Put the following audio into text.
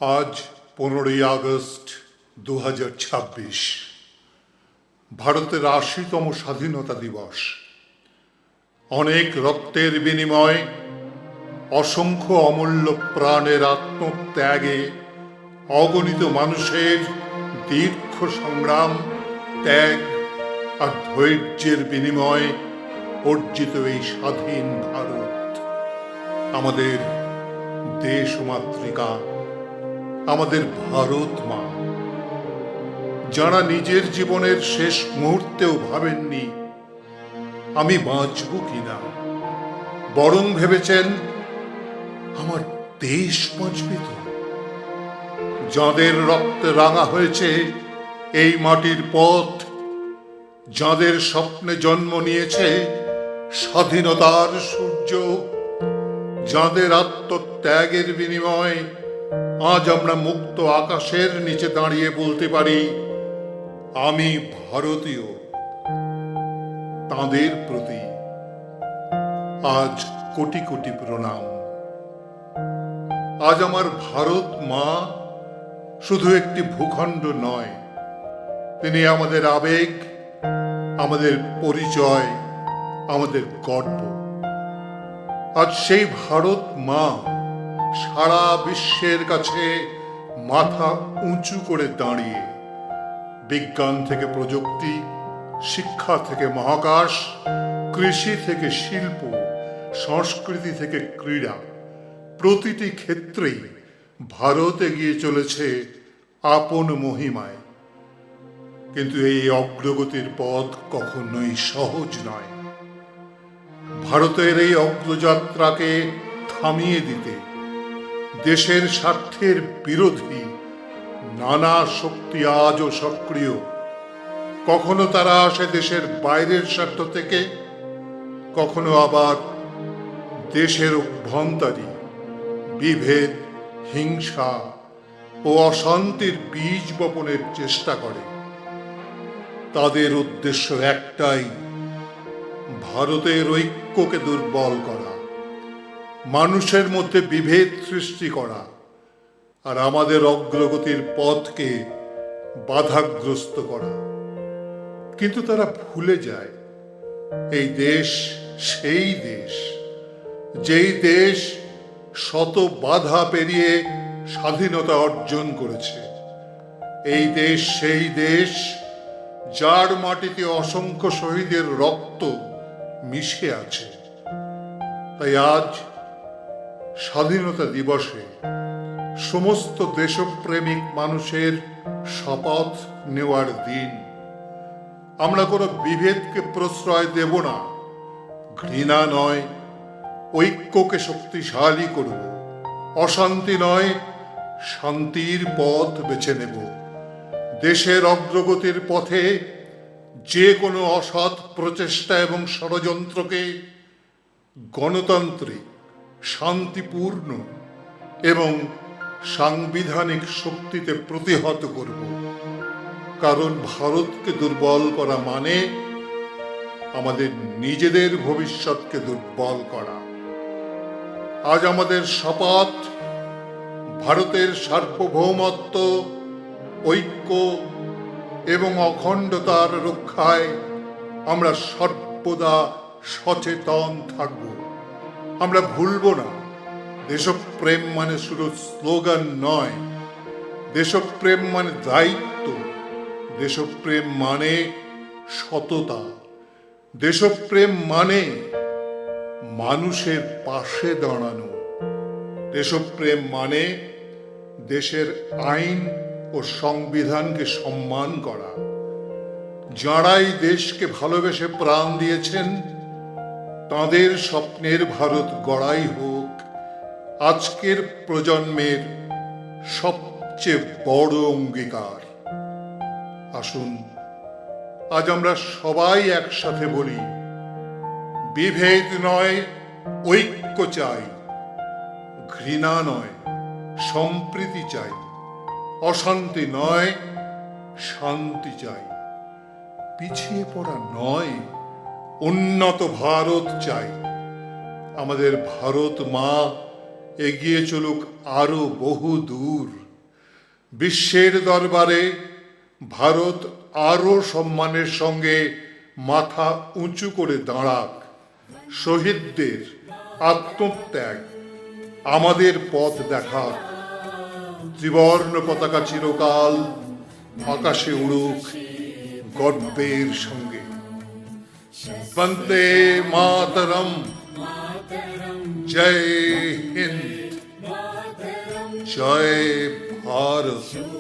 আজ 15ই আগস্ট 2026, ভারতের 80তম স্বাধীনতা দিবস। অনেক রক্তের বিনিময়ে, অসংখ্য অমূল্য প্রাণের আত্মত্যাগে, অগণিত মানুষের দীর্ঘ সংগ্রাম, ত্যাগ আর ধৈর্যের বিনিময়ে অর্জিত এই স্বাধীন ভারত আমাদের দেশ মাতৃকা, আমাদের ভারত মা। যারা নিজের জীবনের শেষ মুহূর্তেও ভাবেননি আমি বাঁচব কিনা, বরং ভেবেছেন আমার দেশ বাঁচবে তো। যাদের রক্তে রাঙা হয়েছে এই মাটির পথ, যাদের স্বপ্নে জন্ম নিয়েছে স্বাধীনতার সূর্য, যাদের আত্মত্যাগের বিনিময়ে আজ আমরা মুক্ত আকাশের নিচে দাঁড়িয়ে বলতে পারি আমি ভারতীয়, তাঁদের প্রতি আজ কোটি কোটি প্রণাম। আজ আমার ভারত মা শুধু একটি ভূখণ্ড নয়, তিনি আমাদের আবেগ, আমাদের পরিচয়, আমাদের গর্ব। আজ সেই ভারত মা সারা বিশ্বের কাছে মাথা উঁচু করে দাঁড়িয়ে, বিজ্ঞান থেকে প্রযুক্তি, শিক্ষা থেকে মহাকাশ, কৃষি থেকে শিল্প, সংস্কৃতি থেকে ক্রীড়া, প্রতিটি ক্ষেত্রেই ভারত এগিয়ে চলেছে আপন মহিমায়। কিন্তু এই অগ্রগতির পথ কখনোই সহজ নয়। ভারতের এই অগ্রযাত্রাকে থামিয়ে দিতে দেশের স্বার্থের বিরোধী নানা শক্তি আজও সক্রিয়। কখনো তারা আসে দেশের বাইরের স্বার্থ থেকে, কখনো আবার দেশের অভ্যন্তরে বিভেদ, হিংসা ও অশান্তির বীজ বপনের চেষ্টা করে। তাদের উদ্দেশ্য একটাই, ভারতের ঐক্যকে দুর্বল করা, মানুষের মধ্যে বিভেদ সৃষ্টি করা, আর আমাদের অগ্রগতির পথকে বাধাগ্রস্ত করা। কিন্তু তারা ভুলে যায় এই দেশ সেই দেশ, যেই দেশ শত বাধা পেরিয়ে স্বাধীনতা অর্জন করেছে। এই দেশ সেই দেশ যার মাটিতে অসংখ্য শহীদের রক্ত মিশে আছে। তাই আজ স্বাধীনতা দিবসে সমস্ত দেশপ্রেমিক মানুষের শপথ নেওয়ার দিন। আমরা কোনো বিভেদকে প্রশ্রয় দেব না, ঘৃণা নয়, ঐক্যকে শক্তিশালী করব। অশান্তি নয়, শান্তির পথ বেছে নেব। দেশের অগ্রগতির পথে যে কোনো অসৎ প্রচেষ্টা এবং ষড়যন্ত্রকে গণতান্ত্রিক, শান্তিপূর্ণ এবং সাংবিধানিক শক্তিতে প্রতিহত করব। কারণ ভারতকে দুর্বল করা মানে আমাদের নিজেদের ভবিষ্যৎকে দুর্বল করা। আজ আমাদের শপথ, ভারতের সার্বভৌমত্ব, ঐক্য এবং অখণ্ডতার রক্ষায় আমরা সর্বদা সচেতন থাকব। আমরা ভুলব না, দেশপ্রেম মানে শুধু স্লোগান নয়, দেশপ্রেম মানে দায়িত্ব, দেশপ্রেম মানে সততা, দেশপ্রেম মানে মানুষের পাশে দাঁড়ানো, দেশপ্রেম মানে দেশের আইন ও সংবিধানকে সম্মান করা। যাঁরাই দেশকে ভালোবেসে প্রাণ দিয়েছেন, তাঁদের স্বপ্নের ভারত গড়াই হোক আজকের প্রজন্মের সবচেয়ে বড় অঙ্গীকার। আসুন আজ আমরা সবাই একসাথে বলি, বিভেদ নয়, ঐক্য চাই। ঘৃণা নয়, সম্প্রীতি চাই। অশান্তি নয়, শান্তি চাই। পিছিয়ে পড়া নয়, উন্নত ভারত চাই। আমাদের ভারত মা এগিয়ে চলুক আরো বহু দূর। বিশ্বের দরবারে ভারত আরো সম্মানের সঙ্গে মাথা উঁচু করে দাঁড়াক। শহীদদের আত্মত্যাগ আমাদের পথ দেখাক। ত্রিবর্ণ পতাকা চিরকাল আকাশে উড়ুক গর্বের সঙ্গে। বন্দে মাতরম, জয় হিন্দ, জয় ভারত।